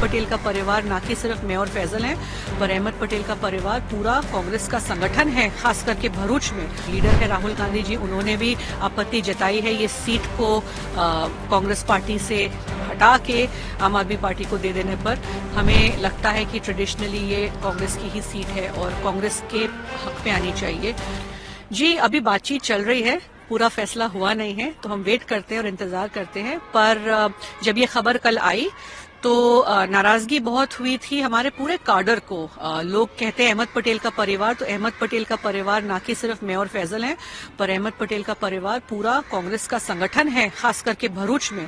पटेल का परिवार ना कि सिर्फ मैं और फैजल हैं, पर अहमद पटेल का परिवार पूरा कांग्रेस का संगठन है। खास करके भरूच में लीडर है राहुल गांधी जी, उन्होंने भी आपत्ति जताई है ये सीट को कांग्रेस पार्टी से हटा के आम आदमी पार्टी को दे देने पर। हमें लगता है कि ट्रेडिशनली ये कांग्रेस की ही सीट है और कांग्रेस के हक में आनी चाहिए। जी, अभी बातचीत चल रही है, पूरा फैसला हुआ नहीं है, तो हम वेट करते हैं और इंतजार करते हैं। पर जब ये खबर कल आई तो नाराजगी बहुत हुई थी हमारे पूरे काडर को। लोग कहते हैं अहमद पटेल का परिवार, तो अहमद पटेल का परिवार ना कि सिर्फ मैं और फैजल हैं, पर अहमद पटेल का परिवार पूरा कांग्रेस का संगठन है। खास करके भरूच में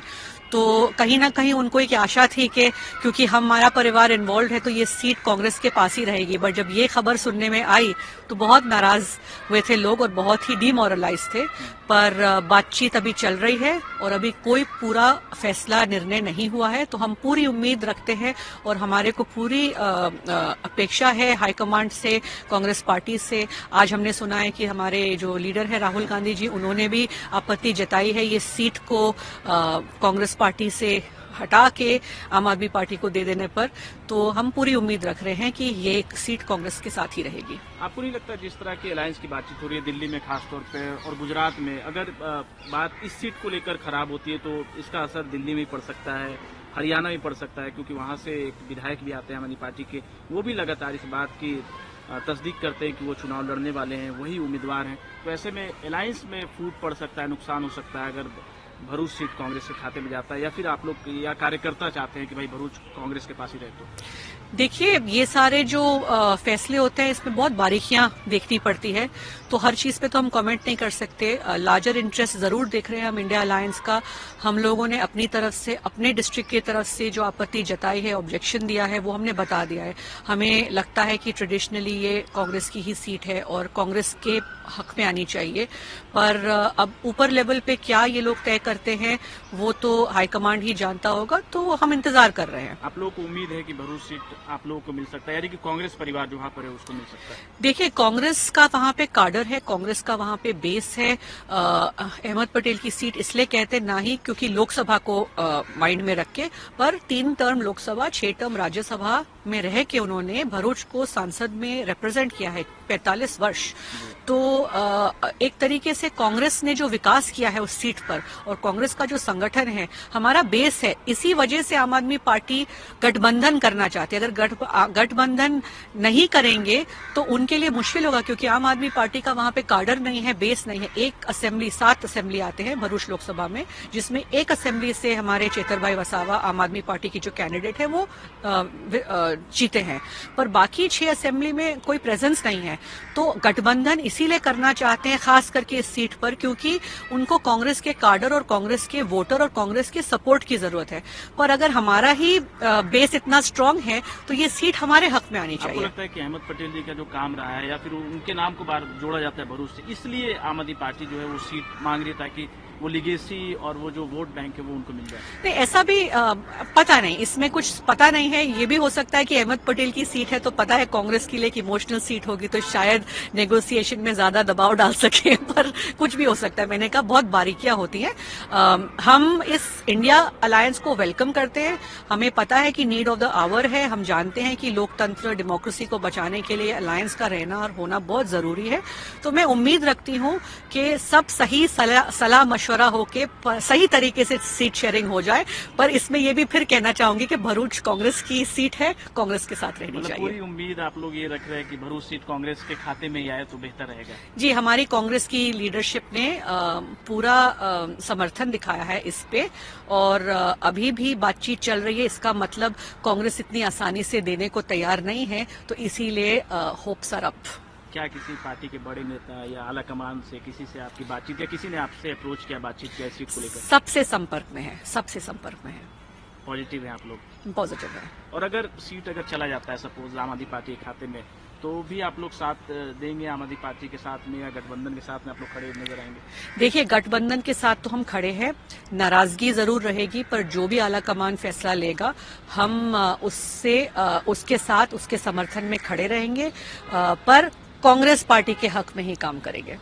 तो कहीं ना कहीं उनको एक आशा थी कि क्योंकि हमारा परिवार इन्वॉल्व है तो ये सीट कांग्रेस के पास ही रहेगी। बट जब ये खबर सुनने में आई तो बहुत नाराज हुए थे लोग और बहुत ही डिमोरलाइज थे। पर बातचीत अभी चल रही है और अभी कोई पूरा फैसला निर्णय नहीं हुआ है, तो हम पूरी उम्मीद रखते हैं और हमारे को पूरी अपेक्षा है हाईकमांड से, कांग्रेस पार्टी से। आज हमने सुना है कि हमारे जो लीडर है राहुल गांधी जी, उन्होंने भी आपत्ति जताई है ये सीट को कांग्रेस पार्टी से हटा के आम आदमी पार्टी को दे देने पर। तो हम पूरी उम्मीद रख रहे हैं कि ये सीट कांग्रेस के साथ ही रहेगी। आपको नहीं लगता जिस तरह की अलायंस की बातचीत हो रही है दिल्ली में खासतौर पे और गुजरात में, अगर बात इस सीट को लेकर खराब होती है तो इसका असर दिल्ली में ही पड़ सकता है, हरियाणा में पड़ सकता है, क्योंकि वहां से एक विधायक भी आते हैं आम आदमी पार्टी के, वो भी लगातार इस बात की तस्दीक करते हैं कि वो चुनाव लड़ने वाले हैं, वही उम्मीदवार हैं। तो ऐसे में अलायंस में फूट पड़ सकता है, नुकसान हो सकता है अगर भरूच सीट कांग्रेस के खाते में जाता है, या फिर आप लोग या कार्यकर्ता चाहते हैं कि भाई भरूच कांग्रेस के पास ही रहे। तो देखिए, ये सारे जो फैसले होते हैं इसमें बहुत बारीकियां देखनी पड़ती है, तो हर चीज पे तो हम कमेंट नहीं कर सकते। लार्जर इंटरेस्ट जरूर देख रहे हैं हम इंडिया अलायंस का। हम लोगों ने अपनी तरफ से, अपने डिस्ट्रिक्ट की तरफ से जो आपत्ति जताई है, ऑब्जेक्शन दिया है, वो हमने बता दिया है। हमें लगता है कि ट्रेडिशनली ये कांग्रेस की ही सीट है और कांग्रेस के हक में आनी चाहिए। पर अब ऊपर लेवल पे क्या ये लोग तय करते हैं वो तो हाईकमांड ही जानता होगा, तो हम इंतजार कर रहे हैं। आप लोगों को उम्मीद है कि भरूच सीट आप लोगों को मिल सकता है, यानी कि कांग्रेस परिवार जो वहाँ पर है उसको मिल सकता है? देखिए, कांग्रेस का वहां पे काडर है, कांग्रेस का वहां पे बेस है। अहमद पटेल की सीट इसलिए कहते ना ही क्योंकि लोकसभा को माइंड में रख के, पर 3 टर्म लोकसभा, 6 टर्म राज्यसभा में रह के उन्होंने भरूच को सांसद में रिप्रेजेंट किया है 45 वर्ष। तो एक तरीके से कांग्रेस ने जो विकास किया है उस सीट पर, और कांग्रेस का जो संगठन है हमारा बेस है, इसी वजह से आम आदमी पार्टी गठबंधन करना चाहती है। अगर गठबंधन नहीं करेंगे तो उनके लिए मुश्किल होगा, क्योंकि आम आदमी पार्टी का वहां पे काडर नहीं है, बेस नहीं है। एक असेंबली, 7 असेंबली आते हैं भरूच लोकसभा में, जिसमें एक असेंबली से हमारे चेतर भाई वसावा आम आदमी पार्टी की जो कैंडिडेट है वो जीते हैं, पर बाकी 6 असेंबली में कोई प्रेजेंस नहीं है। तो गठबंधन इसीलिए करना चाहते हैं खास करके इस सीट पर, क्योंकि उनको कांग्रेस के काडर और कांग्रेस के वोटर और कांग्रेस के सपोर्ट की जरूरत है। पर अगर हमारा ही बेस इतना स्ट्रांग है तो ये सीट हमारे हक में आनी चाहिए। आपको लगता है कि अहमद पटेल जी का जो काम रहा है, या फिर उनके नाम को बार जोड़ा जाता है भरूच से, इसलिए आम आदमी पार्टी जो है वो सीट मांग रही है ताकि वो लिगेसी और वो जो वोट बैंक है वो उनको मिल जाए? नहीं, ऐसा भी पता नहीं, इसमें कुछ पता नहीं है। ये भी हो सकता है कि अहमद पटेल की सीट है तो पता है कांग्रेस के लिए एक इमोशनल सीट होगी, तो शायद नेगोशिएशन में ज्यादा दबाव डाल सके, पर कुछ भी हो सकता है। मैंने कहा बहुत बारीकियां होती हैं। हम इस इंडिया अलायंस को वेलकम करते हैं। हमें पता है कि नीड ऑफ द आवर है। हम जानते हैं कि लोकतंत्र, डेमोक्रेसी को बचाने के लिए अलायंस का रहना और होना बहुत जरूरी है। तो मैं उम्मीद रखती हूँ कि सब सही सलाह मशवरा होके सही तरीके से सीट शेयरिंग हो जाए। पर इसमें यह भी फिर कहना चाहूंगी कि भरूच कांग्रेस की सीट है, कांग्रेस के साथ रहनी चाहिए। पूरी उम्मीद आप लोग ये रख रहे हैं कि भरूच सीट कांग्रेस के खाते में ही आए तो बेहतर रहेगा? जी, हमारी कांग्रेस की लीडरशिप ने पूरा समर्थन दिखाया है इस पे, और अभी भी बातचीत चल रही है। इसका मतलब कांग्रेस इतनी आसानी से देने को तैयार नहीं है, तो इसीलिए होप्स आर अप। क्या किसी पार्टी के बड़े नेता या आला कमान से किसी से आपकी बातचीत, या किसी ने आपसे अप्रोच किया, बातचीत किया सीट को लेकर? सबसे संपर्क में है, सबसे संपर्क में है। पॉजिटिव है आप लोग? पॉजिटिव है। और अगर सीट अगर चला जाता है सपोज आम आदमी पार्टी के खाते में, तो भी आप लोग साथ देंगे आम आदमी पार्टी के साथ में, या गठबंधन के साथ में आप लोग खड़े नजर आएंगे? देखिए, गठबंधन के साथ तो हम खड़े हैं, नाराजगी जरूर रहेगी, पर जो भी आला कमान फैसला लेगा हम उसके साथ, उसके समर्थन में खड़े रहेंगे, पर कांग्रेस पार्टी के हक में ही काम करेंगे।